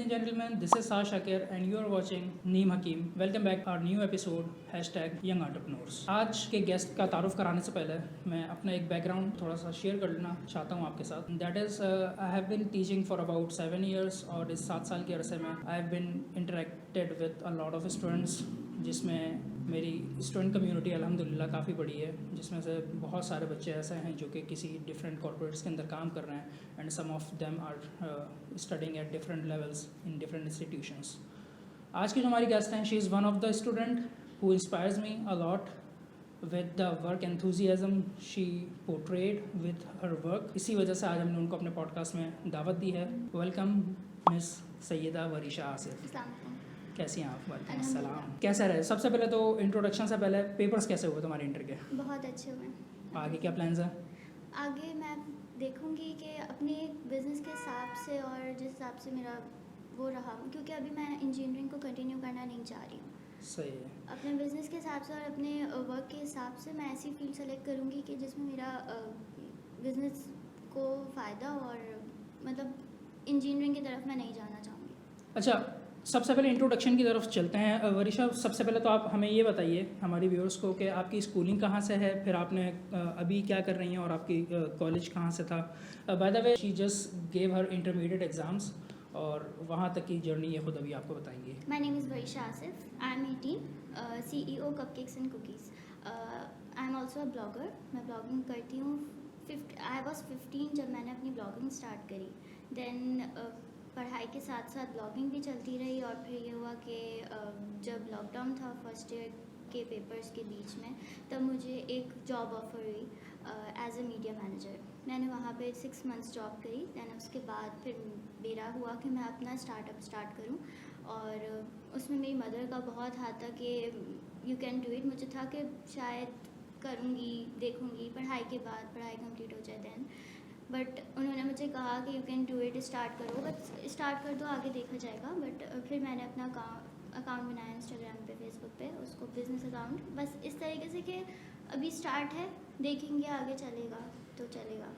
and gentlemen, this is Sash Shakir and you are watching Neem Hakim. Welcome back our new episode #Young Entrepreneurs. आज के guest का तारुफ कराने से पहले मैं अपना एक बैकग्राउंड थोड़ा सा शेयर कर लेना चाहता हूँ आपके साथ. That is I have been teaching for about 7 years और इस 7 साल के अरसे में I have been interacted with a lot of students, जिसमें मेरी स्टूडेंट कम्युनिटी अल्हम्दुलिल्लाह काफ़ी बड़ी है, जिसमें से बहुत सारे बच्चे ऐसे हैं जो कि किसी डिफरेंट कॉर्पोरेट्स के अंदर काम कर रहे हैं and some of them are studying at different levels in different institutions. आज की जो हमारी गेस्ट हैं, she is one of the student who inspires me a lot with the work enthusiasm she portrayed with her work. इसी वजह से आज हमने उनको अपने पॉडकास्ट में दावत दी है. Welcome miss Syeda Warisha Asif. कैसी हैं आप? वालेकुम अस्सलाम. कैसा रहे? सबसे पहले तो इंट्रोडक्शन से पहले पेपर्स कैसे हुए तुम्हारे इंटर के? बहुत अच्छे हुए. आगे क्या प्लान्स हैं? आगे मैं देखूंगी कि अपने बिज़नेस के हिसाब से और जिस हिसाब से मेरा वो रहा, क्योंकि अभी मैं इंजीनियरिंग को कंटिन्यू करना नहीं चाह रही हूँ. सही है. अपने बिज़नेस के हिसाब से और अपने वर्क के हिसाब से मैं ऐसी फील्ड सेलेक्ट करूँगी कि जिसमें मेरा बिज़नेस को फ़ायदा और मतलब इंजीनियरिंग की तरफ मैं नहीं जाना चाहूँगी. अच्छा, सबसे पहले इंट्रोडक्शन की तरफ चलते हैं. वरीशा, सबसे पहले तो आप हमें ये बताइए हमारी व्यूअर्स को कि आपकी स्कूलिंग कहाँ से है, फिर आपने अभी क्या कर रही हैं और आपकी कॉलेज कहाँ से था. By the way she just gave her intermediate exams और वहाँ तक की जर्नी ये खुद अभी आपको बताएंगी. My name is Varisha Asif. I am 18, CEO cupcakes and cookies. I am also a blogger. मैं ब्लॉगिंग करती हूँ. आई वॉज 15 जब मैंने अपनी ब्लॉगिंग स्टार्ट करी. देन पढ़ाई के साथ साथ ब्लॉगिंग भी चलती रही और फिर ये हुआ कि जब लॉकडाउन था फर्स्ट ईयर के पेपर्स के बीच में, तब मुझे एक जॉब ऑफ़र हुई एज अ मीडिया मैनेजर. मैंने वहाँ पे 6 months जॉब करी. दैन उसके बाद फिर मेरा हुआ कि मैं अपना स्टार्टअप स्टार्ट करूँ और उसमें मेरी मदर का बहुत हाथ था कि यू कैन डू इट. मुझे था कि शायद करूँगी, देखूँगी पढ़ाई के बाद, पढ़ाई कंप्लीट हो जाए दैन. बट उन्होंने मुझे कहा कि you can do it, start करो, बट स्टार्ट कर दो, आगे देखा जाएगा. बट फिर मैंने अपना अकाउंट बनाया इंस्टाग्राम पे, फेसबुक पे, उसको बिज़नेस अकाउंट. बस इस तरीके से कि अभी स्टार्ट है, देखेंगे आगे चलेगा तो चलेगा.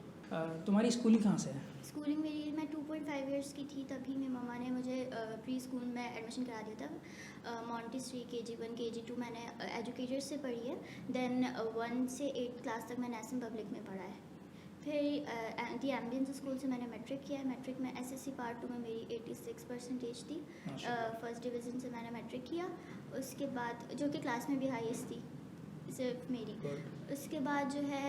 तुम्हारी स्कूलिंग कहाँ से है? स्कूलिंग मेरी, मैं 2.5 years की थी तभी मेरी मम्मा ने मुझे प्री स्कूल में एडमिशन करा दिया था. मॉन्टेसरी KG1 KG2 मैंने एजुकेटर्स से पढ़ी है. देन 1 से 8 क्लास तक मैंने SM पब्लिक में पढ़ा है. फिर दी एम्बियंस स्कूल से मैंने मैट्रिक किया है. मैट्रिक में SSC पार्ट 2 में मेरी 86% थी. फर्स्ट डिवीज़न से मैंने मैट्रिक किया. उसके बाद जो कि क्लास में भी हाईएस्ट थी सिर्फ मेरी. उसके बाद जो है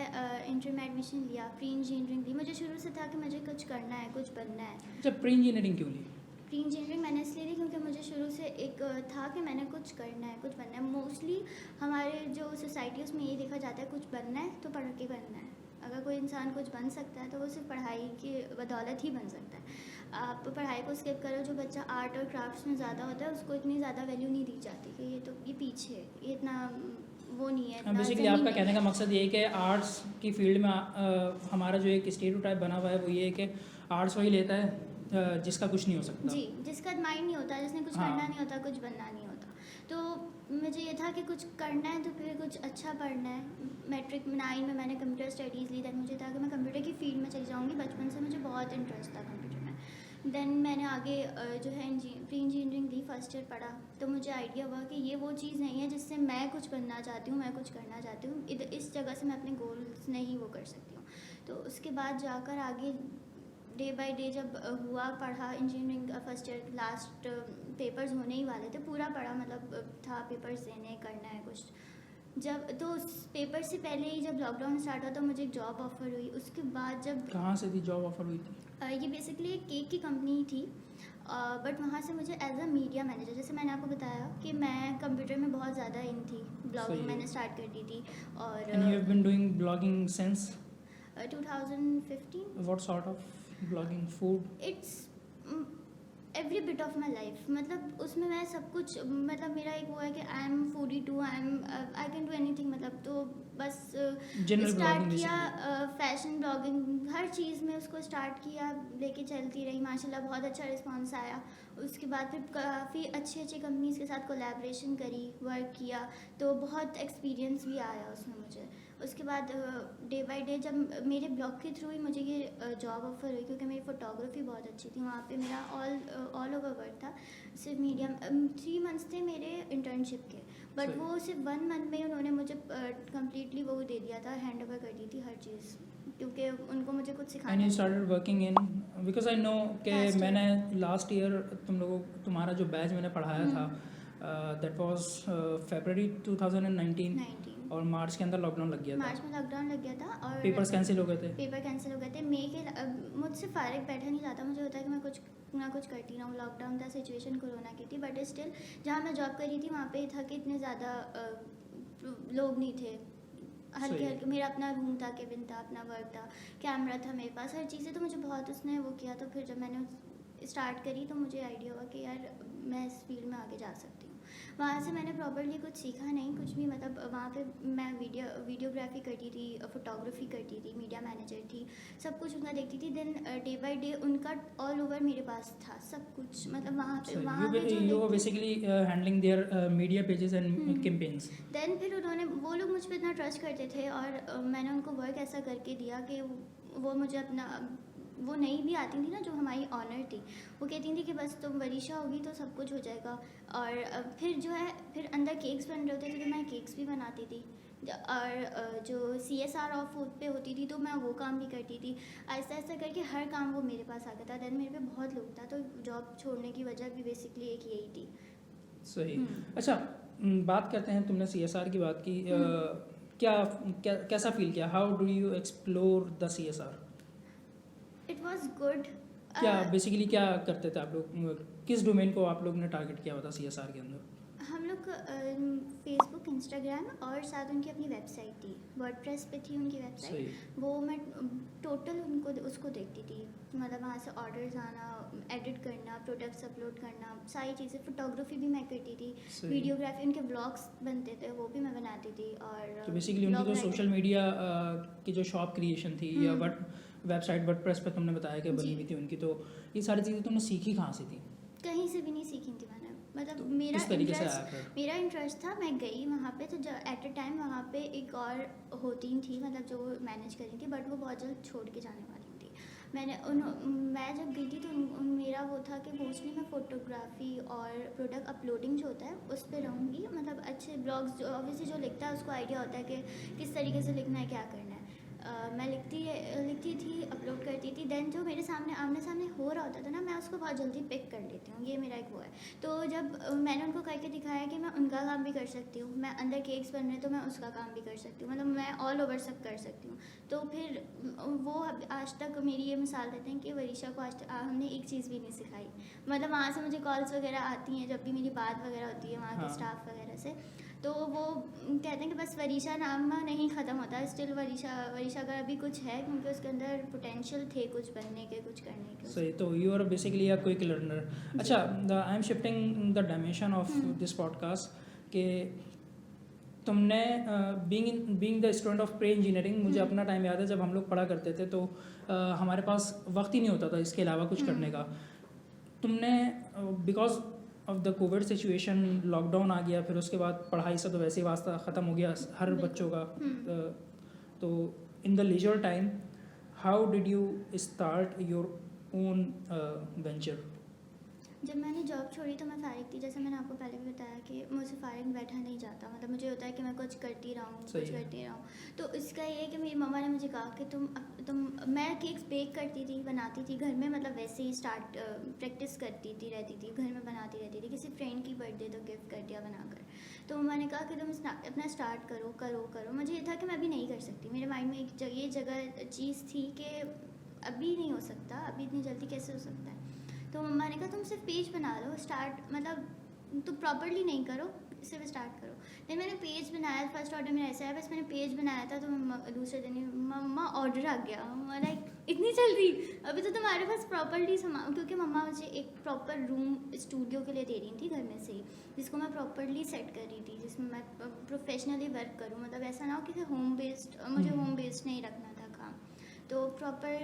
इंटर में एडमिशन लिया, प्री इंजीनियरिंग ली. मुझे शुरू से था कि मुझे कुछ करना है, कुछ बनना है. जब प्री इंजीनियरिंग क्यों ली? प्री इंजीनियरिंग मैंने इसलिए ली क्योंकि मुझे शुरू से एक था कि मैंने कुछ करना है, कुछ बनना है. मोस्टली हमारे जो सोसाइटी उसमें ये देखा जाता है कुछ बनना है तो पढ़ के बनना है. अगर कोई इंसान कुछ बन सकता है तो वो सिर्फ पढ़ाई की बदौलत ही बन सकता है. आप पढ़ाई को स्किप करो. जो बच्चा आर्ट और क्राफ्ट्स में ज़्यादा होता है उसको इतनी ज़्यादा वैल्यू नहीं दी जाती कि ये पीछे है, ये इतना वो नहीं है. बेसिकली आपका कहने का मकसद ये है कि आर्ट्स की फील्ड में हमारा जो एक स्टीरियोटाइप बना हुआ है वो ये है कि आर्ट्स वही लेता है जिसका कुछ नहीं हो सकता. जी, जिसका माइंड नहीं होता, जिसने कुछ करना नहीं होता, कुछ बनना नहीं होता. तो मुझे ये था कि कुछ करना है तो फिर कुछ अच्छा पढ़ना है. मैट्रिक 9 में मैंने कंप्यूटर स्टडीज़ ली. दैन मुझे था कि मैं कंप्यूटर की फील्ड में चली जाऊँगी. बचपन से मुझे बहुत इंटरेस्ट था कंप्यूटर में. देन मैंने आगे जो है प्री इंजीनियरिंग ली. फर्स्ट ईयर पढ़ा तो मुझे आइडिया हुआ कि ये वो चीज़ नहीं है जिससे मैं कुछ बनना चाहती हूँ, मैं कुछ करना चाहती हूँ. इस जगह से मैं अपने गोल्स नहीं वो कर सकती हूँ. तो उसके बाद जाकर आगे डे बाय डे जब हुआ, पढ़ा engineering first year last papers होने ही वाले थे. पूरा पढ़ा, मतलब था पेपर्स देने, करना है कुछ. जब तो उस पेपर से पहले ही जब लॉकडाउन स्टार्ट हुआ तो मुझे एक जॉब ऑफ़र हुई. उसके बाद जब कहाँ से थी जॉब ऑफर हुई थी? ये बेसिकली एक केक की कंपनी थी. बट वहाँ से मुझे एज अ मीडिया मैनेजर, जैसे मैंने आपको बताया कि मैं कंप्यूटर में बहुत ज़्यादा इन थी, ब्लॉगिंग मैंने स्टार्ट कर दी थी. और and you have been doing blogging since 2015. What sort of blogging? Food? It's every bit of my life. मतलब उसमें मैं सब कुछ, मतलब मेरा एक वो है कि I am foodie too, I can do anything. मतलब तो बस स्टार्ट किया फैशन ब्लॉगिंग, हर चीज़ में उसको स्टार्ट किया, लेके चलती रही. माशाल्लाह बहुत अच्छा रिस्पांस आया. उसके बाद फिर काफ़ी अच्छी अच्छी कंपनीज़ के साथ कोलैबोरेशन करी, वर्क किया, तो बहुत एक्सपीरियंस भी आया उसमें मुझे. उसके बाद डे बाय डे जब मेरे ब्लॉग के थ्रू ही मुझे ये जॉब ऑफर हुई, क्योंकि मेरी फ़ोटोग्राफी बहुत अच्छी थी, वहाँ पे मेरा ऑल ओवर वर्क था। सिर्फ मीडियम 3 मंथ्स थे मेरे इंटर्नशिप के, बट सही। वो सिर्फ 1 मंथ में ही उन्होंने मुझे कम्प्लीटली वो दे दिया था, हैंड ओवर कर दी थी हर चीज़, क्योंकि उनको मुझे कुछ एंड सिखाना you started working in, because I know कि Last year. मैंने लास्ट ईयर तुम्हारा जो बैच मैंने पढ़ाया था दैट वाज फरवरी 2019 19 और मार्च के अंदर लॉकडाउन लग गया मार्च था, में लॉकडाउन लग गया था और पेपर्स कैंसिल हो गए थे। पेपर कैंसिल हो गए थे। मुझसे फारिग बैठा नहीं जाता, मुझे होता है कि मैं कुछ ना कुछ करती रहूँ। लॉकडाउन था, सिचुएशन कोरोना की थी, बट स्टिल जहाँ मैं जॉब कर रही थी वहाँ पे था कि इतने ज़्यादा लोग नहीं थे, हल्के सही। हल्के मेरा अपना रूम था, केबिन था, अपना वर्क था, कैमरा था मेरे पास, हर चीज़ें। तो मुझे बहुत उसने वो किया। तो फिर जब मैंने स्टार्ट करी तो मुझे आइडिया हुआ कि यार मैं इस फील्ड में आगे जा सकती हूँ। वहाँ से मैंने प्रॉपर्ली कुछ सीखा नहीं, कुछ भी, मतलब वहाँ पे मैं वीडियोग्राफी करती थी, फोटोग्राफी करती थी, मीडिया मैनेजर थी, सब कुछ उनका देखती थी। देन डे बाय डे उनका ऑल ओवर मेरे पास था सब कुछ, मतलब वहाँ पे जो यू वर देखती- basically handling their media pages and hmm. Campaigns. Then फिर वो लोग मुझ पर इतना ट्रस्ट करते थे, और मैंने उनको वर्क ऐसा करके दिया कि वो मुझे अपना, वो नहीं भी आती थी ना जो हमारी ऑनर थी, वो कहती थी कि बस तुम वरीशा होगी तो सब कुछ हो जाएगा। और फिर जो है फिर अंदर केक्स बन रहे होते थे तो मैं केक्स भी बनाती थी, और जो CSR ऑफ पे होती थी तो मैं वो काम भी करती थी। ऐसा ऐसा करके हर काम वो मेरे पास आ गया था। देन मेरे पे बहुत लोग था, तो जॉब छोड़ने की वजह भी बेसिकली एक यही थी। सही। अच्छा, बात करते हैं, तुमने CSR की बात की, कैसा फील किया? How do you explore the CSR? It was good. क्या बेसिकली क्या करते थे आप लोग, किस डोमेन को आप लोग ने टारगेट किया हुआ था CSR के अंदर? हम लोग फेसबुक, इंस्टाग्राम और साथ उनकी अपनी वेबसाइट थी, वर्डप्रेस पे थी उनकी वेबसाइट। सही। वो मैं टोटल उसको देखती थी, मतलब वहाँ से ऑर्डर्स आना, एडिट करना, प्रोडक्ट्स अपलोड करना, सारी चीज़ें। फोटोग्राफी भी मैं करती थी, सही। वीडियोग्राफी, उनके ब्लॉग्स बनते थे वो भी मैं बनाती थी। और तो बेसिकली उनकी blog जो writing- सोशल मीडिया की जो शॉप क्रिएशन थी या वेबसाइट वर्डप्रेस पे तुमने बताया कि बनी जी। हुई थी उनकी, तो ये सारी चीज़ें तुमने सीखी कहाँ से थी? कहीं से भी नहीं सीखी थी मैंने, मतलब तो मेरा किस तरीके से इंटरेस्ट आया फिर? मेरा इंटरेस्ट था। मैं गई वहाँ पे तो एट अ टाइम वहाँ पे एक और होती थी, मतलब जो मैनेज कर रही थी, बट वो बहुत जल्द छोड़ के जाने वाली थी। मैं जब गई थी तो मेरा वो था कि मोस्टली मैं फ़ोटोग्राफी और प्रोडक्ट अपलोडिंग जो होता है उस पर रहूँगी। मतलब अच्छे ब्लॉग्स जो ऑब्वियसली जो लिखता है उसको आइडिया होता है कि किस तरीके से लिखना है, क्या करना है। मैं लिखती थी, अपलोड करती थी। देन जो मेरे सामने आमने सामने हो रहा होता था ना, मैं उसको बहुत जल्दी पिक कर लेती हूँ, ये मेरा एक वो है। तो जब मैंने उनको करके दिखाया कि मैं उनका काम भी कर सकती हूँ, मैं अंदर केक्स बन रहे तो मैं उसका काम भी कर सकती हूँ, मतलब मैं ऑल ओवर सब कर सकती हूँ। तो फिर वो आज तक मेरी ये मिसाल देते हैं कि वरीशा को आज तक हमने एक चीज़ भी नहीं सिखाई। मतलब वहाँ से मुझे कॉल्स वगैरह आती हैं जब भी मेरी बात वगैरह होती है वहाँ के हाँ। स्टाफ वगैरह से, तो वो कहते हैं कि बस वरीशा नाम नहीं ख़त्म होता, स्टिल वरीशा का अभी कुछ है, क्योंकि उसके अंदर पोटेंशियल थे कुछ बनने के, कुछ करने के। सही। तो you are basically a quick learner. अच्छा, I am shifting the dimension of this podcast कि तुमने being the student of pre engineering, मुझे अपना टाइम याद है जब हम लोग पढ़ा करते थे तो हमारे पास वक्त ही नहीं होता था इसके अलावा कुछ करने का। तुमने because of the COVID situation lockdown आ गया, फिर उसके बाद पढ़ाई से तो वैसे ही वास्ता ख़त्म हो गया हर बच्चों का। तो in the leisure time how did you start your own venture? जब मैंने जॉब छोड़ी तो मैं फारिग थी, जैसे मैंने आपको पहले भी बताया कि मुझसे फारिग बैठा नहीं जाता, मतलब मुझे होता है कि मैं कुछ करती रहूँ, कुछ करती रहूँ। तो इसका ये है कि मेरी मम्मा ने मुझे कहा कि मैं केक्स बेक करती थी, बनाती थी घर में, मतलब वैसे ही प्रैक्टिस करती थी, रहती थी घर में, बनाती रहती थी। किसी फ्रेंड की बर्थडे तो गिफ्ट कर दिया बनाकर। तो मम्मा ने कहा कि तुम अपना स्टार्ट करो। मुझे ये था कि मैं अभी नहीं कर सकती, मेरे माइंड में ये जगह चीज़ थी कि अभी नहीं हो सकता, अभी इतनी जल्दी कैसे हो सकता है। तो मम्मा ने कहा तुम सिर्फ पेज बना लो, स्टार्ट, मतलब तुम प्रॉपर्ली नहीं करो, सिर्फ स्टार्ट करो। फिर मैंने पेज बनाया, फर्स्ट ऑर्डर मेरा ऐसा है, बस मैंने पेज बनाया था तो दूसरे दिन ही मम्मा ऑर्डर आ गया। मम्मा लाइक इतनी जल्दी, अभी तो तुम्हारे पास प्रॉपर्ली क्योंकि मम्मा मुझे एक प्रॉपर रूम स्टूडियो के लिए दे रही थी घर में से ही, जिसको मैं प्रॉपर्ली सेट कर रही थी, जिसमें मैं प्रोफेशनली वर्क करूँ, मतलब ऐसा ना हो कि होम बेस्ड, मुझे होम बेस्ड नहीं रखना था काम। तो प्रॉपर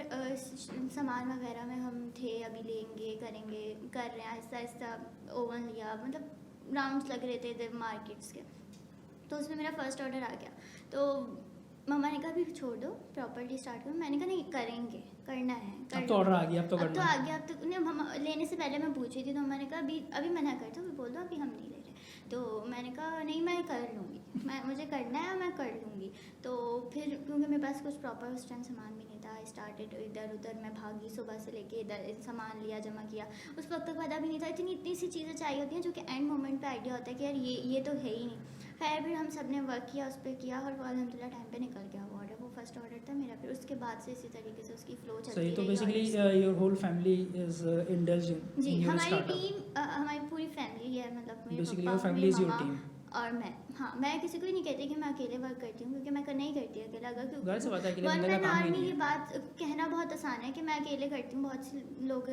सामान वगैरह में हम थे, अभी लेंगे, करेंगे, कर रहे हैं आहिस्ता आहिस्ता। ओवन लिया, मतलब राउंड्स लग रहे थे मार्केट्स के, तो उसमें मेरा फर्स्ट ऑर्डर आ गया। तो मम्मा ने कहा अभी छोड़ दो, प्रॉपर्ली स्टार्ट करो। मैंने कहा नहीं, करेंगे, करना है, अब तो ऑर्डर आ गया, अब तो अब तो करना आ है। गया। अब तो नहीं, मम्मा लेने से पहले मैं पूछी थी तो मम्मा ने कहा अभी अभी मना कर दो, बोल दो अभी हम नहीं ले रहे। तो मैंने कहा नहीं, मैं कर लूँगी, मुझे करना है, मैं कर लूँगी। तो फिर क्योंकि मेरे पास कुछ प्रॉपर उस टाइम सामान भी नहीं था, आई स्टार्टेड इधर उधर, मैं भागी सुबह से लेके इधर, सामान लिया, जमा किया। उस वक्त तक पता भी नहीं था, इतनी सी चीज़ें चाहिए होती हैं जो कि एंड मोमेंट पे आइडिया होता है कि यार ये तो है ही नहीं। खैर फिर हम सब ने वर्क किया, उस पर किया, और वो अल्हम्दुलिल्लाह टाइम पे निकल गया वो ऑर्डर। वो फर्स्ट ऑर्डर था मेरा। फिर उसके बाद से इसी तरीके से उसकी फ्लो चलती सही, तो रही बेसिकली orders की। Your whole family is indulge जी, इन योर हमारी स्टार्टअप। टीम, हमारी पूरी फैमिली है, मतलब मेरे बेसिकली पापा, योर फैमिली मेरी इज योर मम्मा टीम। और मैं। हाँ, मैं किसी को ही नहीं कहती कि मैं अकेले वर्क करती हूँ, क्योंकि मैं करना ही करती अकेला। अगर जाहिर सी बात है, अकेले वन बंदे का मैन काम ही आर्मी, नहीं ये है। बात कहना बहुत आसान है कि मैं अकेले करती हूँ। बहुत से लोग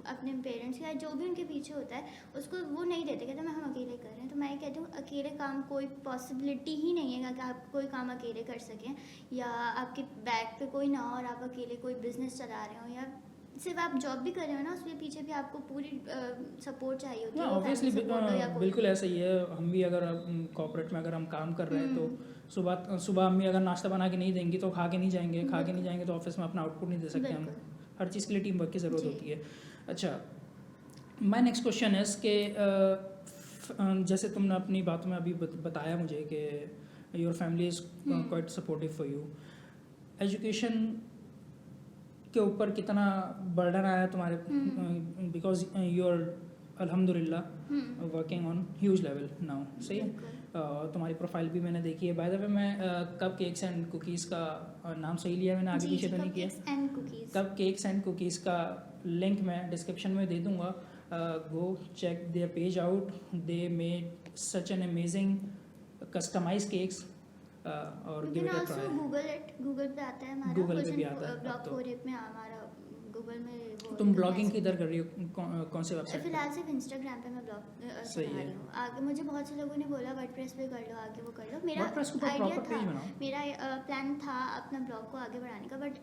अपने पेरेंट्स या जो भी उनके पीछे होता है उसको वो नहीं देते, कहते मैं हम अकेले कर रहे हैं। तो मैं कहती हूँ अकेले काम कोई पॉसिबिलिटी ही नहीं है कि आप कोई काम अकेले कर सकें, या आपके बैक पे कोई ना हो और आप अकेले कोई बिजनेस चला रहे हो, या सिर्फ आप जॉब भी कर रहे हो ना, उसके पीछे भी आपको पूरी सपोर्ट चाहिए होती है। वो ऑब्वियसली family support हो या कोई बिल्कुल भी। ऐसा ही है। हम भी अगर कॉर्पोरेट में अगर हम काम कर रहे हैं तो हम्म, सुबह सुबह अम्मी अगर नाश्ता बना के नहीं देंगी तो खा के नहीं जाएंगे, खा के बिल्कुल। नहीं जाएंगे तो ऑफिस में अपना आउटपुट नहीं दे सकते हम। बिल्कुल। हर चीज़ के लिए टीम वर्क की ज़रूरत जी। होती है। अच्छा, माय नेक्स्ट क्वेश्चन है कि जैसे तुमने अपनी बातों में अभी बताया मुझे कि your family is quite supportive for you. Education के ऊपर कितना बर्डन आया तुम्हारे, बिकॉज यूर अल्हम्दुलिल्लाह hmm, working on huge level now, सही है। बिल्कुल। तुम्हारी प्रोफाइल भी मैंने देखी है। बाय द वे, मैं कप केक्स एंड कुकीज़ का नाम सही लिया मैंने, आगे जी पीछे जी, तो नहीं किया। Cupcakes and cookies. Cupcakes and cookies का लिंक मैं डिस्क्रिप्शन में दे दूंगा। Go check their page out, they made such an amazing customize cakes और you give can it a also try. Google it, Google पे आता है हमारा गूगल पे भी आता है अब ब्लॉग तो। फोरप में हमारा गूगल में वो तुम है, ब्लॉगिंग मैसेज। किधर कर रही हो, कौन से वेबसाइट पे? फिलहाल सिर्फ इंस्टाग्राम पे मैं ब्लॉग सही चला है। रही हूँ। आगे मुझे बहुत से लोगों ने बोला वर्डप्रेस पे कर लो, आगे वो कर लो। मेरा वर्डप्रेस के ऊपर आइडिया प्रॉपर था, पेज बनाओ। मेरा प्लान था अपना ब्लॉग को आगे बढ़ाने का, बट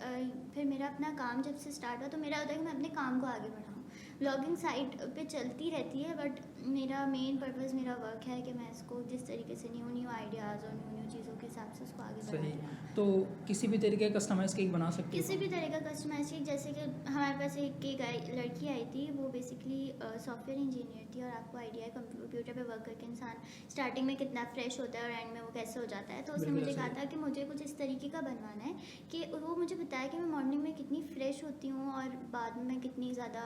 फिर मेरा अपना काम जब से स्टार्ट हुआ तो मेरा होता है कि मैं अपने काम को आगे बढ़ाऊँ। ब्लॉगिंग साइट पे चलती रहती है, बट मेरा मेन पर्पस मेरा वर्क है कि मैं इसको जिस तरीके से न्यू आइडियाज़ और न्यू चीज़ों के हिसाब से उसको आगे सही। बढ़ाती हूँ। तो किसी भी तरीके का कस्टमाइज केक बना सकती हो किसी तुम? भी तरह का कस्टमाइज केक, जैसे कि हमारे पास एक केक लड़की आई थी, वो बेसिकली सॉफ्टवेयर इंजीनियर थी, और आपको आइडिया है कंप्यूटर पे वर्क करके इंसान स्टार्टिंग में कितना फ्रेश होता है और एंड में वो कैसे हो जाता है। तो उसने बिल्कुल मुझे ऐसा कहा ही। था कि मुझे कुछ इस तरीके का बनवाना है कि वो मुझे बताया कि मैं मॉर्निंग में कितनी फ्रेश होती हूँ और बाद में कितनी ज़्यादा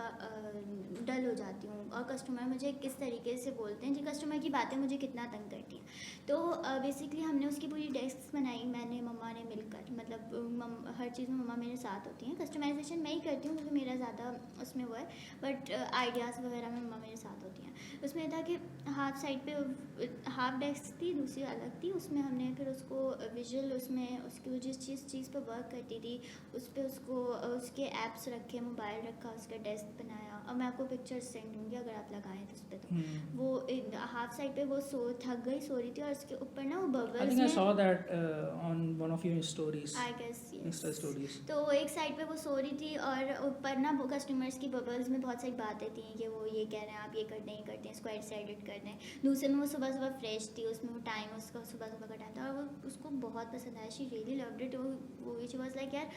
डल हो जाती हूँ, और कस्टमर मुझे किस तरीके से बोलते हैं, जी कस्टमर की बातें मुझे कितना तंग करती हैं। तो बेसिकली हमने उसकी पूरी डेस्क बनाई, मैंने मम्मा ने मिलकर, मतलब हर चीज़ में मम्मा मेरे साथ होती हैं। कस्टमाइजेशन मैं ही करती हूँ क्योंकि मेरा ज़्यादा उसमें वो है, बट आइडियाज़ वगैरह में मम्मा मेरे साथ होती हैं। उसमें था कि हाफ साइड पे हाफ डेस्क थी, दूसरी अलग थी। उसमें हमने फिर उसको विजुअल, उसमें उसकी वो जिस चीज़ पर वर्क करती थी उस पर उसको उसके ऐप्स रखे, मोबाइल रखा, उसका डेस्क बनाया। और मैं आपको पिक्चर्स सेंड दूँगी अगर आप लगाएं तो उस पर। तो वो हाफ साइड पे वो थक गई, सो रही थी, और उसके ऊपर ना वो आई बबल्स थिंक आई में, saw that on one of your stories, I guess insta stories. तो एक साइड पे वो सो रही थी और ऊपर ना वो कस्टमर्स की बबल्स में बहुत सारी बातें थी कि वो ये कह रहे हैं, आप ये करते हैं, ये करते हैं, इसको ऐसे एडिट करते हैं। दूसरे में वो सुबह सुबह फ्रेश थी, उसमें वो टाइम उसका सुबह सुबह का टाइम था, और वो उसको बहुत पसंद आया। She really loved it. वो शी वाज लाइक यार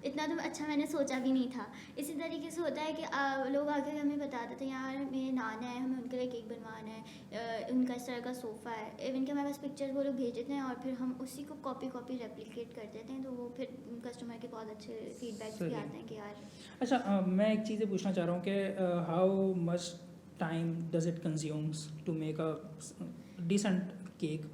इतना तो अच्छा मैंने सोचा भी नहीं था। इसी तरीके से होता है कि लोग आके हमें बताते थे यार मेरे नाना है, हमें उनके लिए केक बनवाना है, उनका इस तरह का सोफ़ा है, इवन के हमारे पास पिक्चर्स वो लोग भेज देते हैं और फिर हम उसी को कॉपी रेप्लिकेट कर देते हैं। तो वो फिर कस्टमर के बहुत अच्छे फीडबैक्स भी सही। आते हैं कि यार। अच्छा, मैं एक चीज़ पूछना चाह रहा हूँ कि how much time does it consumes to make a decent cake,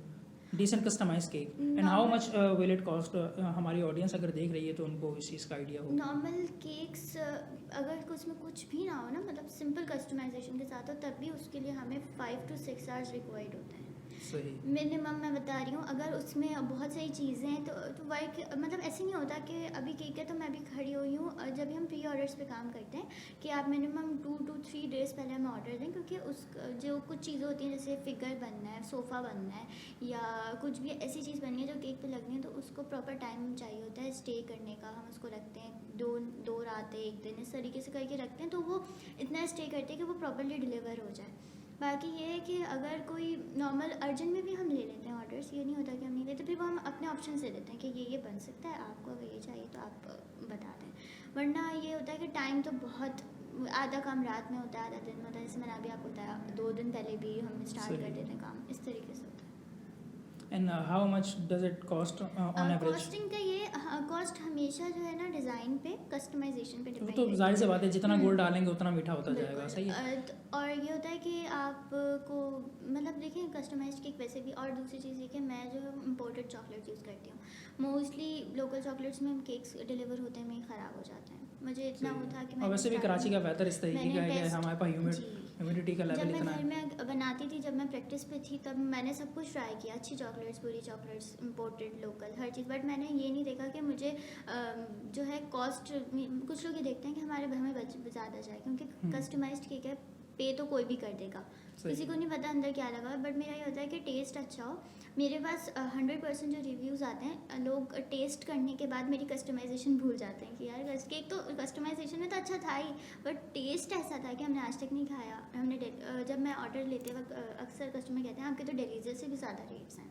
decent customize cake, and how much will it cost? हमारी ऑडियंस अगर देख रही है तो उनको इस चीज़ का आइडिया हो। नॉर्मल केक्स अगर उसमें कुछ भी ना हो ना, मतलब सिंपल कस्टमाइजेशन के साथ हो, तब भी उसके लिए हमें 5 to 6 आवर्स रिक्वायर्ड होता है सही। मिनिमम। मैं बता रही हूँ, अगर उसमें बहुत सारी चीज़ें हैं तो वर्क, मतलब ऐसे नहीं होता कि अभी केक है तो मैं भी खड़ी हुई हूँ। और जब भी हम प्री ऑर्डर्स पे काम करते हैं कि आप मिनिमम 2 to 3 डेज़ पहले हमें ऑर्डर दें, क्योंकि उस जो कुछ चीज़ें होती हैं जैसे फिगर बनना है, सोफ़ा बनना है, या कुछ भी ऐसी चीज़ बननी है जो केक पे लगनी है, तो उसको प्रॉपर टाइम चाहिए होता है स्टे करने का। हम उसको रखते हैं दो रातें, एक दिन, इस तरीके से करके रखते हैं, तो वो इतना स्टे करते हैं कि वो प्रॉपरली डिलीवर हो जाए। बाकी ये है कि अगर कोई नॉर्मल अर्जेंट में भी हम ले लेते हैं ऑर्डर्स, ये नहीं होता कि हम नहीं लेते, फिर वो हम अपने ऑप्शन से देते हैं कि ये बन सकता है, आपको अगर ये चाहिए तो आप बता दें। वरना ये होता है कि टाइम तो बहुत, आधा काम रात में होता है, आधा दिन में होता है, जैसे मैंने अभी आपको बताया 2 दिन पहले भी हम स्टार्ट कर देते हैं काम, इस तरीके से होता है। And how much does it cost on average? Costing का ये कॉस्ट हमेशा जो है ना डिज़ाइन पे, कस्टमाइजेशन पे डिपेंड तो जाहिर सी बात है, जितना गोल्ड डालेंगे उतना मीठा होता जाएगा, सही है। और ये होता है कि आपको मतलब देखिए कस्टमाइज्ड केक वैसे भी, और दूसरी चीज़ ये कि मैं जो है इम्पोर्टेड चॉकलेट यूज़ करती हूँ। मोस्टली लोकल चॉकलेट्स में केक्स डिलीवर होते हैं ख़राब हो जाते हैं। मुझे इतना वो था कि और वैसे भी कराची का वेदर इस तरीके का है कि हमारे पास ह्यूमिडिटी का लेवल इतना है। जब मैं घर में बनाती थी, जब मैं प्रैक्टिस पे थी, तब मैंने सब कुछ ट्राई किया, अच्छी चॉकलेट्स, बुरी chocolates, imported, local, her cheese, but मैंने ये नहीं देखा कि मुझे जो है कॉस्ट, कुछ लोग ये देखते हैं कि हमारे घर में ज़्यादा जाए, क्योंकि कस्टमाइज्ड केक है, पे तो कोई भी कर देगा, किसी को नहीं पता अंदर क्या लगा, बट मेरा ये होता है कि टेस्ट अच्छा हो। मेरे पास 100% जो रिव्यूज़ आते हैं, लोग टेस्ट करने के बाद मेरी कस्टमाइजेशन भूल जाते हैं कि यार केक तो कस्टमाइजेशन में तो अच्छा था ही, बट टेस्ट ऐसा था कि हमने आज तक नहीं खाया। हमने जब मैं ऑर्डर लेते वक्त अक्सर कस्टमर कहते हैं आपके तो डेलीज़र से भी ज़्यादा रेट्स हैं।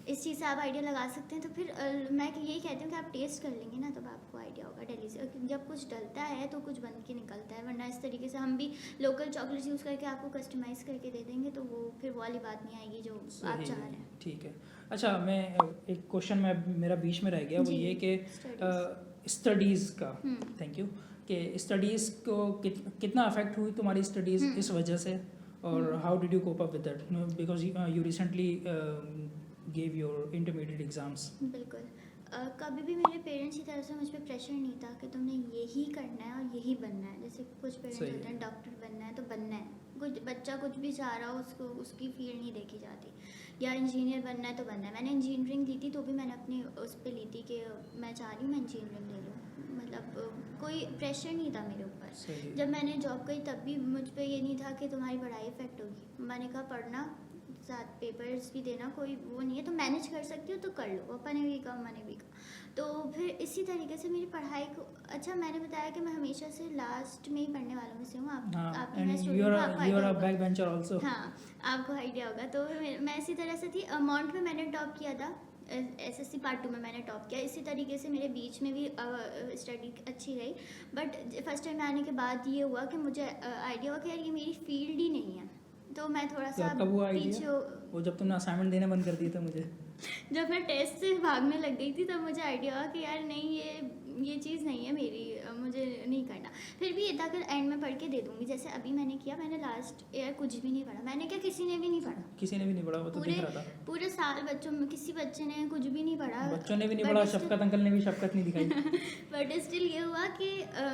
इस चीज़ से आप आइडिया लगा सकते हैं। तो फिर मैं यही कहती हूँ कि आप टेस्ट कर लेंगे ना, तब आपको आइडिया होगा। दिल्ली से जब कुछ डलता है तो कुछ बन के निकलता है, वरना इस तरीके से हम भी लोकल चॉकलेट्स यूज़ करके आपको कस्टमाइज़ करके दे देंगे तो वो फिर वो वाली बात नहीं आएगी जो आप चाह रहे हैं। ठीक है। अच्छा, मैं एक क्वेश्चन में मेरा बीच में रह गया, वो ये कि स्टडीज़ का, थैंक यू, कि स्टडीज़ को कितना अफेक्ट हुई तुम्हारी स्टडीज़ इस वजह से, और how did you cope up with that, because you recently gave your intermediate exams? बिल्कुल। कभी भी मेरे पेरेंट्स की तरफ से मुझ पर प्रेशर नहीं था कि तुमने यही करना है और यही बनना है। जैसे कुछ पेरेंट्स होते हैं डॉक्टर बनना है तो बनना है, कुछ बच्चा कुछ भी चाह रहा हो उसको उसकी फील्ड नहीं देखी जाती, या इंजीनियर बनना है तो बनना है। मैंने इंजीनियरिंग ली थी तो भी मैंने अपनी उस पर ली थी कि मैं चाह रही हूँ मैं इंजीनियरिंग ले लूँ, मतलब कोई प्रेशर नहीं था मेरे ऊपर। जब मैंने जॉब करी तब भी मुझ पर ये नहीं था कि तुम्हारी पढ़ाई इफेक्ट होगी। मैंने कहा पढ़ना, साथ पेपर्स भी देना, कोई वो नहीं है तो मैनेज कर सकती हो तो कर लो। पापा ने भी कहा, मैंने भी कहा। तो फिर इसी तरीके से मेरी पढ़ाई को, अच्छा मैंने बताया कि मैं हमेशा से लास्ट में ही पढ़ने वालों में से हूँ। आपकी मैं स्टूडेंट हूँ, आपको आइडिया होगा। तो मैं इसी तरह से थी। अमाउंट में मैंने टॉप किया था, SSC पार्ट 2 में मैंने टॉप किया। इसी तरीके से मेरे बीच में भी स्टडी अच्छी रही, बट फर्स्ट टाइम आने के बाद ये हुआ कि मुझे आइडिया हुआ कि यार ये मेरी फील्ड ही नहीं है, तो मैं थोड़ा सा पीछे वो जब तुमने असाइनमेंट देने बंद कर दिए थे मुझे, जब मैं टेस्ट से भागने लग गई थी तब मुझे आइडिया हुआ कि यार नहीं ये चीज़ नहीं है मेरी, मुझे नहीं करना। फिर भी ये था कि एंड में पढ़ के दे दूंगी, जैसे अभी मैंने किया। मैंने लास्ट ईयर कुछ भी नहीं पढ़ा। मैंने क्या, किसी ने भी नहीं पढ़ा, वो तो दिख रहा था पूरे साल बच्चों में किसी बच्चे ने कुछ भी नहीं पढ़ा, बच्चों ने भी नहीं पढ़ा, शफकत अंकल ने भी शफकत नहीं दिखाई। बट स्टिल ये हुआ कि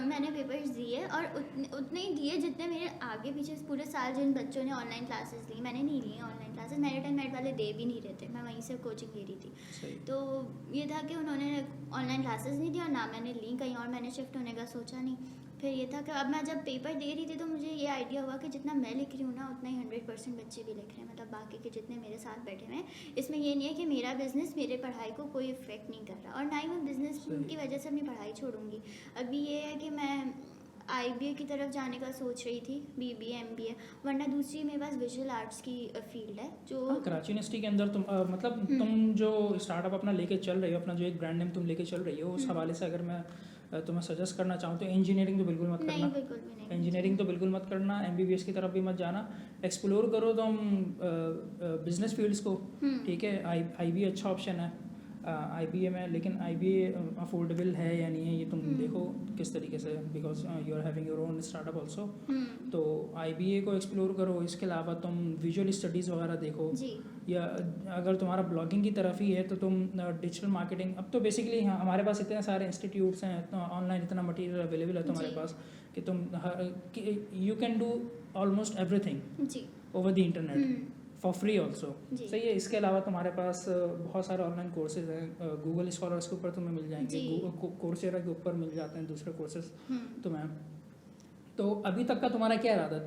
मैंने पेपर्स दिए और उतने ही दिए जितने मेरे आगे पीछे पूरे साल जिन बच्चों ने ऑनलाइन क्लासेस ली, मैंने नहीं ली ऑनलाइन क्लासेस। मेरे टाइम मेट वाले दे भी नहीं रहे थे, मैं वहीं से कोचिंग ले रही थी। तो ये था कि उन्होंने ऑनलाइन क्लासेस नहीं दी और ना मैंने ली कहीं और, मैंने शिफ्ट होने का सोचा नहीं। फिर ये था कि अब मैं जब पेपर दे रही थी तो मुझे ये आइडिया हुआ कि जितना मैं लिख रही हूँ ना उतना ही 100% बच्चे भी लिख रहे हैं, मतलब बाकी के जितने मेरे साथ बैठे हुए हैं। इसमें ये नहीं है कि मेरा बिज़नेस मेरे पढ़ाई को कोई इफेक्ट नहीं कर रहा, और ना ही मैं बिज़नेस की वजह से अपनी पढ़ाई छोड़ूंगी। अभी ये है कि मैं IBA की तरफ जाने का सोच रही थी, BBA MBA, वरना दूसरी मेरे पास विजुअल आर्ट्स की फील्ड है जो कराची यूनिवर्सिटी के अंदर तुम मतलब तुम जो स्टार्टअप अपना लेके चल रही हो, अपना जो एक ब्रांड नेम तुम लेके चल रही हो, उस हवाले से अगर मैं तुम्हें सजेस्ट करना चाहूँ तो इंजीनियरिंग तो बिल्कुल मत करना। बिल्कुल भी नहीं, इंजीनियरिंग तो बिल्कुल मत करना, MBBS की तरफ भी मत जाना। एक्सप्लोर करो तुम बिजनेस फील्ड्स को, ठीक है। IBA अच्छा ऑप्शन है IBA में, लेकिन IBA अफोर्डेबल है या नहीं है ये तुम देखो किस तरीके से, because you are having your own startup also. तो IBA को एक्सप्लोर करो। इसके अलावा तुम विजुअल स्टडीज़ वगैरह देखो जी। या अगर तुम्हारा ब्लॉगिंग की तरफ ही है तो तुम डिजिटल मार्केटिंग, अब तो बेसिकली हमारे पास इतने सारे इंस्टीट्यूट्स हैं, ऑनलाइन इतना मटेरियल अवेलेबल है तुम्हारे पास कि तुम you can do almost everything over the internet for free also, सही है। इसके अलावा तुम्हारे पास बहुत सारे ऑनलाइन कोर्सेज हैं, गूगल स्कॉलर्स के ऊपर तुम्हें मिल जाएंगे, कोर्सेरा के ऊपर मिल जाते हैं दूसरे कोर्सेज तुम्हें। तो अभी तक का तुम्हारा क्या इरादा,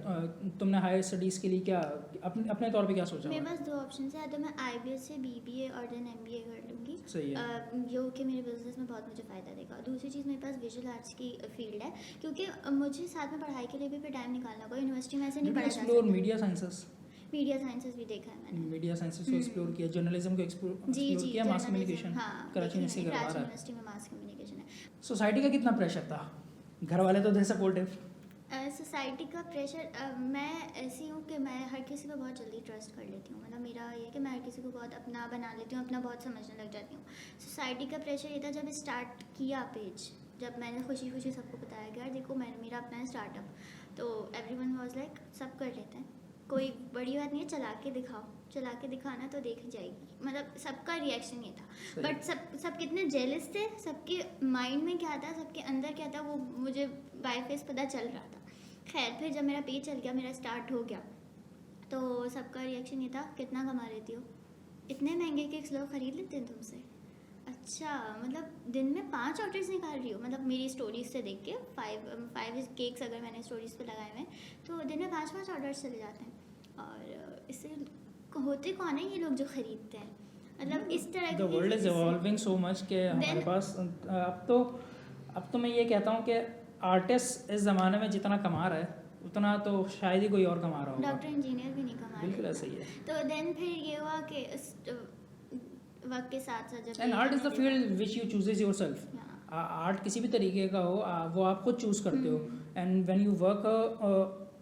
तुमने हायर स्टडीज़ के लिए क्या अपने तौर पे क्या सोचा मेरे हुआ है? पास 2 ऑप्शन है, या तो मैं IBS से BBA और देन MBA कर लूँगी, सही है। जो कि मेरे बिजनेस में बहुत मुझे फ़ायदा देगा। दूसरी चीज़, मेरे पास विजुअल आर्ट्स की फील्ड है, क्योंकि मुझे साथ में पढ़ाई के लिए भी टाइम निकालना होगा, यूनिवर्सिटी में ऐसे नहीं पढ़ा जा एक्सप्लोर सकता। मीडिया साइंसेस, मीडिया साइंसेस भी देखा है मैंने। मीडिया साइंसेस को एक्सप्लोर किया, जर्नलिज्म को एक्सप्लोर जी जी, किया, मास जर्नलिज्म, कम्युनिकेशन हाँ, कराची में से करवा कराची रहा है। यूनिवर्सिटी में मास कम्युनिकेशन है। सोसाइटी का कितना प्रेशर था? घर वाले तो थे सपोर्टिव? सोसाइटी का प्रेशर, मैं ऐसी हूँ कि मैं हर किसी को बहुत जल्दी ट्रस्ट कर लेती हूँ, मतलब मेरा ये है कि मैं हर किसी को बहुत अपना बना लेती हूँ, अपना बहुत समझने लग जाती हूँ। सोसाइटी का प्रेशर ये था जब स्टार्ट किया पेज, जब मैंने खुशी खुशी सबको बताया कि यार देखो मैंने मेरा अपना स्टार्टअप, तो एवरीवन वाज लाइक सब कर लेते हैं, कोई बड़ी बात नहीं है, चला के दिखाओ, चला के दिखाना तो देखी जाएगी, मतलब सबका रिएक्शन ये था। बट सब कितने जेलस थे, सबके माइंड में क्या था, सबके अंदर क्या था, वो मुझे बाय फेस पता चल रहा था। खैर फिर जब मेरा पेज चल गया, मेरा स्टार्ट हो गया, तो सबका रिएक्शन ये था, कितना कमा लेती हो, इतने महंगे केक्स लोग खरीद लेते हैं तुमसे, अच्छा मतलब दिन में 5 ऑर्डर्स निकाल रही हो, मतलब मेरी स्टोरीज से देख के 5 केक्स अगर मैंने स्टोरीज पे लगाए हुए तो दिन में 5 ऑर्डर्स चले जाते हैं, और इससे होते कौन है ये लोग जो खरीदते हैं, मतलब इस तरह the world is evolving so much कि हमारे पास अब तो मैं ये कहता हूँ कि आर्टिस्ट इस ज़माने में जितना कमा रहा है उतना तो शायद ही कोई और कमा रहा होगा। डॉक्टर इंजीनियर भी नहीं कमा रहे। बिल्कुल ऐसा ही है। तो देन फिर ये हुआ कि वक्त के साथ साथ जब and art is the field which you chooses your self. Art किसी भी तरीके का हो, वो आप खुद चूज़ करते हो, and when you work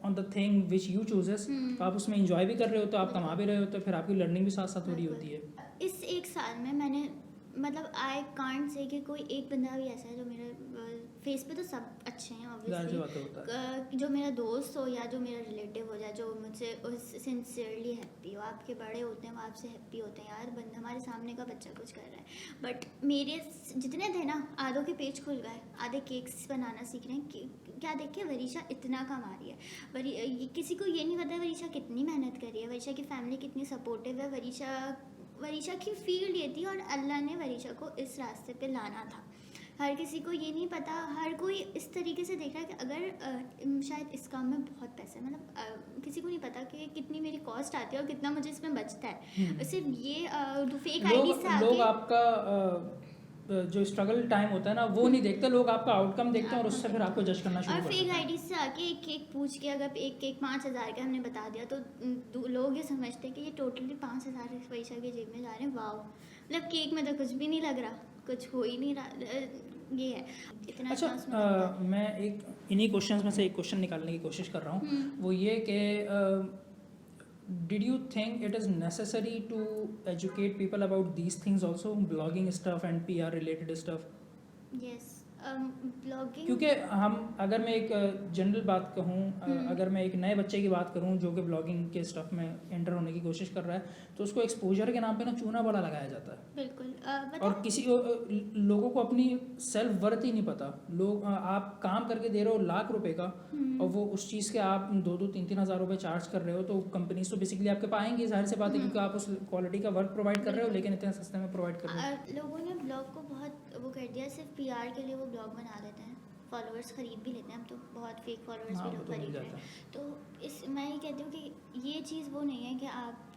on the thing which you chooses, तो आप उसमें इंजॉय भी कर रहे हो, तो आप कमा भी रहे हो, तो फिर आपकी लर्निंग भी साथ साथ हो रही होती है। इस 1 साल में मैंने, मतलब आई कांट से कि कोई एक बंदा भी ऐसा है जो मेरे फेस पे, तो सब अच्छे हैं ऑब्वियसली, जो मेरा दोस्त हो या जो मेरा रिलेटिव हो जाए, जो मुझसे सिंसियरली हैप्पी हो, आपके बड़े होते हैं वो आपसे हैप्पी होते हैं, यार बंदा हमारे सामने का बच्चा कुछ कर रहा है। बट मेरे जितने थे ना, आधों के पेज खुल गए, आधे केक्स बनाना सीख रहे हैं, क्या देख के वरीशा इतना कमा रही है, किसी को ये नहीं पता वरीशा कितनी मेहनत कर रही है, वरीशा की फैमिली कितनी सपोर्टिव है, वरीशा की फील्ड ये थी और अल्लाह ने वरीशा को इस रास्ते पे लाना था। हर किसी को ये नहीं पता, हर कोई इस तरीके से देख रहा है कि अगर शायद इस काम में बहुत पैसा है, मतलब किसी को नहीं पता कि कितनी मेरी कॉस्ट आती है और कितना मुझे इसमें बचता है। सिर्फ ये फेक आईडी से आके लोग आपका जो स्ट्रगल टाइम होता है ना वो नहीं देखते, लोग आपका आउटकम देखते हैं और उससे फिर आपको जज करना शुरू और कर फेक देते हैं। आईडी से आके एक केक पूछ के, अगर एक केक 5,000 का हमने बता दिया तो लोग ये समझते हैं कि ये टोटली 5,000 पैसा के जेब में जा रहे हैं। वाओ, मतलब केक में तो कुछ भी नहीं लग रहा, कुछ हो ही नहीं रहा, ये है इतना। अच्छा, मैं एक इन्हीं क्वेश्चंस में से एक क्वेश्चन निकालने की कोशिश कर रहा हूँ, वो ये कि did you think it is necessary to educate people about these things also, blogging stuff and PR related stuff? Yes, blogging, क्योंकि हम, अगर मैं एक जनरल बात कहूँ, अगर मैं एक नए बच्चे की बात करूँ जो कि ब्लॉगिंग के स्टफ में एंटर होने की कोशिश कर रहा है, तो उसको एक्सपोजर के नाम पे ना चूना बड़ा लगाया जाता है। बिल्कुल। और किसी लोगों को अपनी सेल्फ वर्थ ही नहीं पता। लोग, आप काम करके दे रहे हो लाख रुपए का और वो उस चीज़ के आप 2-3 हज़ार रुपये चार्ज कर रहे हो, तो कंपनीज तो बेसिकली आपके पाएंगे, जाहिर सी बात है, क्योंकि आप उस क्वालिटी का वर्क प्रोवाइड कर रहे हो, लेकिन इतने सस्ते में प्रोवाइड कर रहे हो। लोगों ने ब्लॉग को बहुत वो कर दिया, सिर्फ PR के लिए वो ब्लॉग बना देते हैं, फॉलोअर्स खरीद भी लेते हैं, हम तो बहुत फेक फॉलोअर्स भी लोग खरीद रहे हैं। तो मैं ये कहती हूँ कि ये चीज़ वो नहीं है कि आप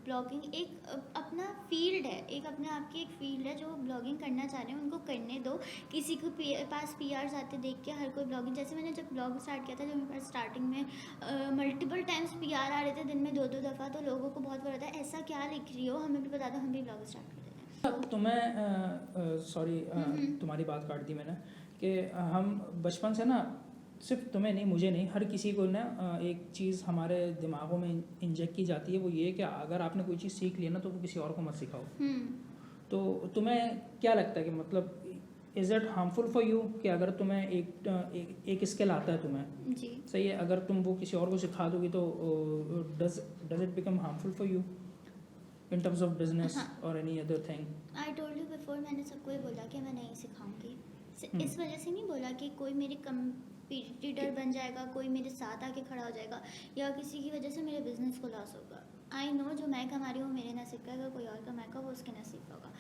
ब्लॉगिंग एक अपना फील्ड है, एक अपने आप की एक फील्ड है, जो ब्लॉगिंग करना चाह रहे हैं उनको करने दो। किसी को पास PRs आते देख के हर कोई ब्लॉगिंग, जैसे मैंने जब ब्लॉग स्टार्ट किया था, जब मेरे पास स्टार्टिंग में मल्टीपल टाइम्स PR आ रहे थे, दिन में 2-2 दफ़ा, तो लोगों को बहुत बुरा था, ऐसा क्या लिख रही हो, हमें भी बता दो, हम भी ब्लॉग स्टार्ट कर देते हैं। तुम्हें सॉरी, तुम्हारी बात काट दी मैंने, कि हम बचपन से ना, सिर्फ तुम्हें नहीं, मुझे नहीं, हर किसी को ना एक चीज़ हमारे दिमागों में इंजेक्ट की जाती है, वो ये कि अगर आपने कोई चीज़ सीख ली ना तो वो किसी और को मत सिखाओ। तो तुम्हें क्या लगता है कि मतलब is it harmful for you कि अगर तुम्हें एक स्किल आता है तुम्हें, जी सही है, अगर तुम वो किसी और को सिखा दोगी तो does it become harmful for you in terms of business और any other thing? I told you before, मैंने सबको ये बोला कि मैं नहीं सिखाऊंगी। इस वजह से नहीं बोला कि कोई मेरी कॉम्पिटिटर बन जाएगा, कोई मेरे साथ आके खड़ा हो जाएगा, या किसी की वजह से मेरे बिजनेस को लॉस होगा। आई नो जो मैं कमा रही हूँ मेरे नसीब का, अगर कोई और कमाएगा वो उसके नसीब का होगा।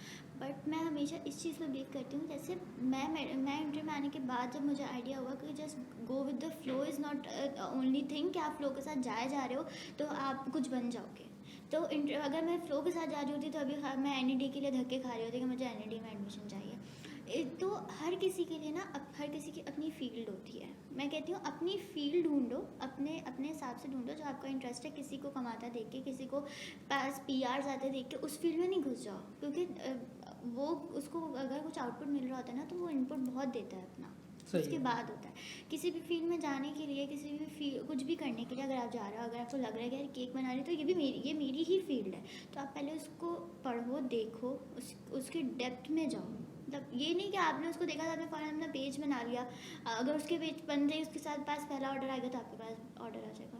बट मैं हमेशा इस चीज़ पर बिलीव करती हूँ, जैसे मैं इंटरव्यू में आने के बाद जब मुझे आइडिया हुआ कि just go with the flow is not only thing, कि आप फ्लो के साथ जाए जा रहे हो तो आप कुछ बन जाओगे। तो अगर मैं फ्लो के साथ जा रही होती तो अभी मैं एनईडी के लिए धक्के खा रही होती कि मुझे एनईडी में एडमिशन चाहिए। तो हर किसी के लिए ना हर किसी की अपनी फील्ड होती है। मैं कहती हूँ अपनी फील्ड ढूंढो, अपने अपने हिसाब से ढूंढो जो आपका इंटरेस्ट है। किसी को कमाता देख के, किसी को पास पीआर आते देख के उस फील्ड में नहीं घुस जाओ, क्योंकि वो उसको अगर कुछ आउटपुट मिल रहा होता है ना तो वो इनपुट बहुत देता है अपना, उसके बाद होता है। किसी भी फील्ड में जाने के लिए, किसी भी फील्ड कुछ भी करने के लिए अगर आप जा रहे हो, अगर आपको लग रहा है कि यार केक बना रही हो तो ये मेरी ही फील्ड है, तो आप पहले उसको पढ़ो, देखो, उसके डेप्थ में जाओ। मतलब ये नहीं कि आपने उसको देखा था, आपने फौरन अपना पेज बना लिया, अगर उसके पेज बन रहे उसके साथ पास पहला ऑर्डर आएगा तो आपके पास ऑर्डर आ जाएगा।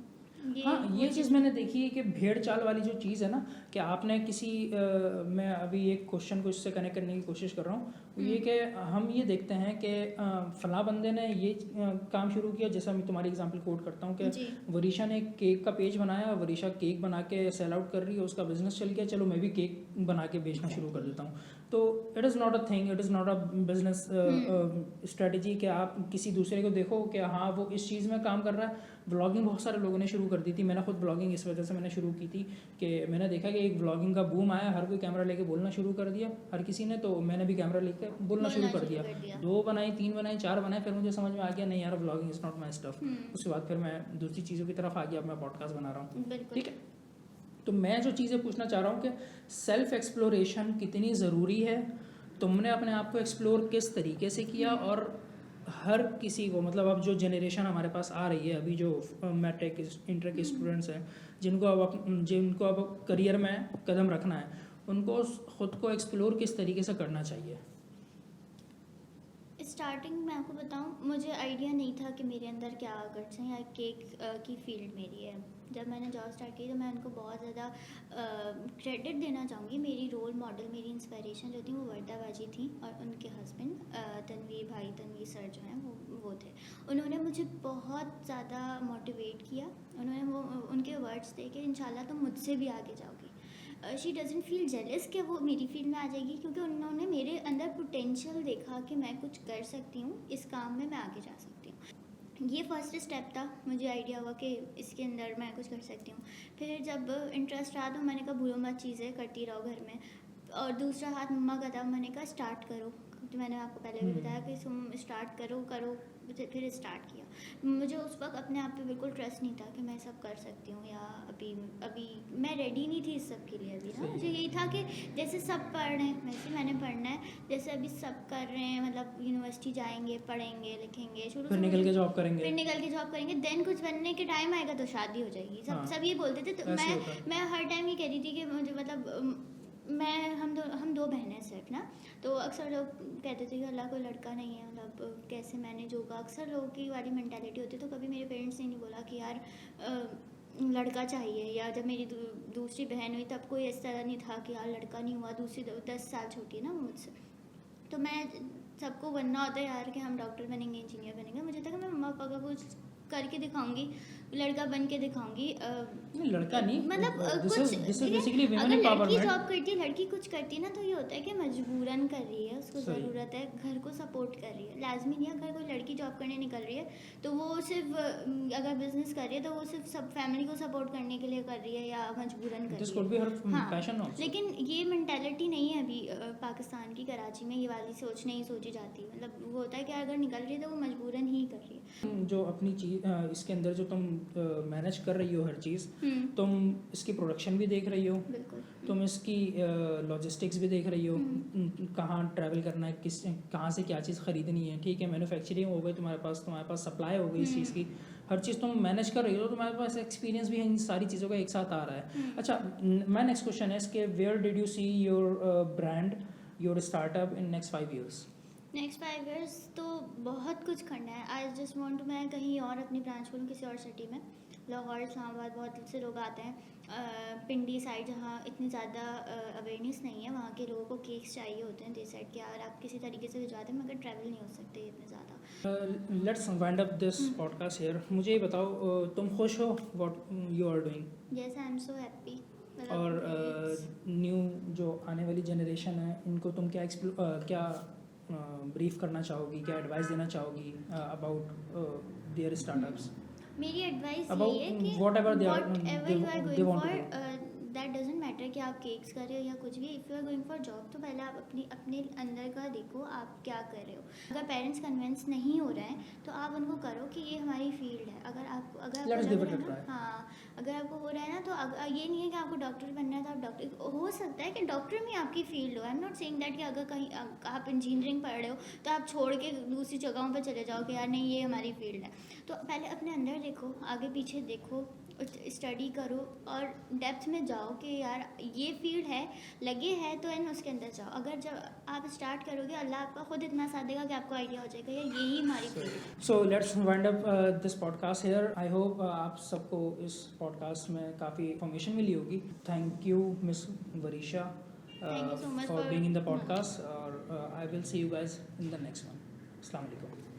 ये चीज़ मैंने देखी है कि भेड़ चाल वाली जो चीज़ है ना, कि आपने किसी मैं अभी एक क्वेश्चन को इससे कनेक्ट करने की कोशिश कर रहा हूँ, ये कि हम ये देखते हैं कि फलां बंदे ने ये काम शुरू किया, जैसा मैं तुम्हारी एग्जांपल कोट करता हूँ कि वरीशा ने केक का पेज बनाया, वरीशा केक बना के सेल आउट कर रही है, उसका बिजनेस चल गया, चलो मैं भी केक बना के बेचना शुरू कर देता हूँ। तो it is not a thing, it is not a business strategy कि आप किसी दूसरे को देखो कि हाँ वो इस चीज़ में काम कर रहा है। व्लॉगिंग बहुत सारे लोगों ने शुरू कर दी थी, मैंने खुद व्लॉगिंग इस वजह से मैंने शुरू की थी कि मैंने देखा कि एक व्लॉगिंग का बूम आया, हर कोई कैमरा लेके बोलना शुरू कर दिया, हर किसी ने, तो मैंने भी कैमरा लेके बोलना शुरू कर दिया। 2 बनाई, 3 बनाई, 4 बनाए, फिर मुझे समझ में आ गया नहीं यार vlogging is not my stuff. उसके बाद फिर मैं दूसरी चीज़ों की तरफ आ गया, अब मैं पॉडकास्ट बना रहा हूँ, ठीक है। तो मैं जो चीज़ें पूछना चाह रहा हूँ कि सेल्फ एक्सप्लोरेशन कितनी ज़रूरी है, तुमने अपने आप को एक्सप्लोर किस तरीके से किया, और हर किसी को, मतलब अब जो जनरेशन हमारे पास आ रही है अभी, जो मैट्रिक इंटर के स्टूडेंट्स हैं, जिनको अब करियर में कदम रखना है, उनको ख़ुद को एक्सप्लोर किस तरीके से करना चाहिए? स्टार्टिंग में आपको बताऊं, मुझे आइडिया नहीं था कि मेरे अंदर क्या गट्स हैं या केक की फील्ड मेरी है। जब मैंने जॉब स्टार्ट की तो मैं उनको बहुत ज़्यादा क्रेडिट देना चाहूँगी। मेरी रोल मॉडल, मेरी इंस्पिरेशन जो थी वो वर्दा बाजी थी, और उनके हस्बैंड तनवीर सर जो हैं वो थे। उन्होंने मुझे बहुत ज़्यादा मोटिवेट किया। उनके वर्ड्स थे कि इंशाल्लाह तुम मुझसे भी आगे जाओगी। शी डजंट फील जेलस कि वो मेरी फील्ड में आ जाएगी, क्योंकि उन्होंने मेरे अंदर पोटेंशियल देखा कि मैं कुछ कर सकती हूँ, इस काम में मैं आगे जा सकती हूँ। ये फर्स्ट स्टेप था, मुझे आइडिया हुआ कि इसके अंदर मैं कुछ कर सकती हूँ। फिर जब इंटरेस्ट रहा तो मैंने कहा भूलो मत, चीज़ें करती रहो घर में। और दूसरा हाथ मम्मा का था, मैंने कहा स्टार्ट करो, तो मैंने आपको पहले भी बताया कि तुम स्टार्ट करो। फिर स्टार्ट किया। मुझे उस वक्त अपने आप पे बिल्कुल ट्रस्ट नहीं था कि मैं सब कर सकती हूँ, या अभी मैं रेडी नहीं थी इस सब के लिए। अभी ना मुझे यही था कि जैसे सब पढ़ रहे हैं वैसे मैंने पढ़ना है, जैसे अभी सब कर रहे हैं, मतलब यूनिवर्सिटी जाएंगे, पढ़ेंगे, लिखेंगे, फिर निकल के जॉब करेंगे, देन कुछ बनने के टाइम आएगा तो शादी हो जाएगी। सब ये बोलते थे। तो मैं हर टाइम ये कह रही थी कि मुझे, मतलब हम दो बहनें सिर्फ ना, तो अक्सर लोग कहते थे कि अल्लाह कोई लड़का नहीं है, मतलब कैसे मैनेज होगा। अक्सर लोगों की वाली मेंटालिटी होती है। तो कभी मेरे पेरेंट्स ने नहीं बोला कि यार लड़का चाहिए, या जब मेरी दूसरी बहन हुई तब कोई इस तरह नहीं था कि यार लड़का नहीं हुआ। दूसरी 10 साल छोटी है ना मुझसे, तो मैं सबको बनना होता है यार कि हम डॉक्टर बनेंगे, इंजीनियर बनेंगे। मुझे था कि मैं मम्मा पापा का कुछ करके दिखाऊंगी, लड़का बन के दिखाऊंगी। लड़का नहीं, मतलब कुछ अगर लड़की जॉब करती है, लड़की कुछ करती है ना, तो ये होता है कि मजबूरन कर रही है, उसको ज़रूरत है, घर को सपोर्ट कर रही है। लाजमी नहीं है अगर कोई लड़की जॉब करने निकल रही है तो वो सिर्फ, अगर बिजनेस कर रही है तो वो सिर्फ सब फैमिली को सपोर्ट करने के लिए कर रही है या मजबूरन कर रही है। हाँ, लेकिन ये मेंटालिटी नहीं है अभी पाकिस्तान की, कराची में ये वाली सोच नहीं सोची जाती। मतलब वो होता है कि अगर निकल रही है तो वो मजबूरन ही कर रही है। जो अपनी चीज़ इसके अंदर जो तुम मैनेज कर रही हो हर चीज़, तुम इसकी प्रोडक्शन भी देख रही हो, तुम इसकी लॉजिस्टिक्स भी देख रही हो, कहाँ ट्रैवल करना है, कहाँ से क्या चीज़ ख़रीदनी है, ठीक है, मैन्युफैक्चरिंग हो गई तुम्हारे पास सप्लाई हो गई इस चीज़ की, हर चीज़ तुम मैनेज कर रही हो, तुम्हारे पास एक्सपीरियंस भी है इन सारी चीज़ों का एक साथ आ रहा है। अच्छा, माय नेक्स्ट क्वेश्चन है इसके, where did you see your brand, your startup in next 5 years? Next 5 years तो बहुत कुछ करना है। आई जस्ट वांट, मैं कहीं और अपनी ब्रांच खोलूँ किसी और सिटी में, लाहौर इस्लामाबाद बहुत से लोग आते हैं, पिंडी साइड जहाँ इतनी ज़्यादा अवेयरनेस नहीं है, वहाँ के लोगों को केक्स चाहिए होते हैं दे साइड के, और आप किसी तरीके से भिजवाते हैं मगर ट्रैवल नहीं हो सकते इतने ज़्यादा। Let's wind up this podcast here. मुझे ये बताओ, तुम खुश हो what you are doing? Yes, I am so happy. और न्यू जो आने वाली जनरेशन है इनको तुम क्या ब्रीफ करना चाहोगी, क्या एडवाइस देना चाहोगी अबाउट देयर स्टार्टअप्स? मेरी एडवाइस About ये है कि whatever they are- whatever you are they going want to for, that doesn't matter कि आप केक्स कर रहे हो या कुछ भी। If you are going for job तो पहले आप अपने अंदर का देखो आप क्या कर रहे हो। अगर पेरेंट्स कन्विंस नहीं हो रहे हैं तो आप उनको करो कि ये हमारी फील्ड है। अगर आपको Let's give it a लग रहा है try. ना, हाँ, अगर आपको हो रहा है ना तो ये नहीं है कि आपको डॉक्टर बनना है तो आप डॉक्टर हो सकता है कि डॉक्टर में आपकी फील्ड हो। I am not saying that कि अगर कहीं आप इंजीनियरिंग पढ़ रहे हो तो आप छोड़ के दूसरी जगहों पर चले जाओ कि यार नहीं ये हमारी फील्ड है। तो पहले अपने अंदर देखो, आगे पीछे देखो, स्टडी करो और डेप्थ में जाओ कि यार ये फील्ड है, लगे है तो इन उसके अंदर जाओ। अगर जब आप स्टार्ट करोगे अल्लाह आपका खुद इतना साथ देगा कि आपको आइडिया हो जाएगा यार यही हमारी फील्ड है। So let's wind up this podcast here. I hope आप सबको इस पॉडकास्ट में काफ़ी इन्फॉर्मेशन मिली होगी। Thank you miss Varisha Thank you so much for for- being in the podcast, और I will see you guys in the next one. अस्सलाम वालेकुम।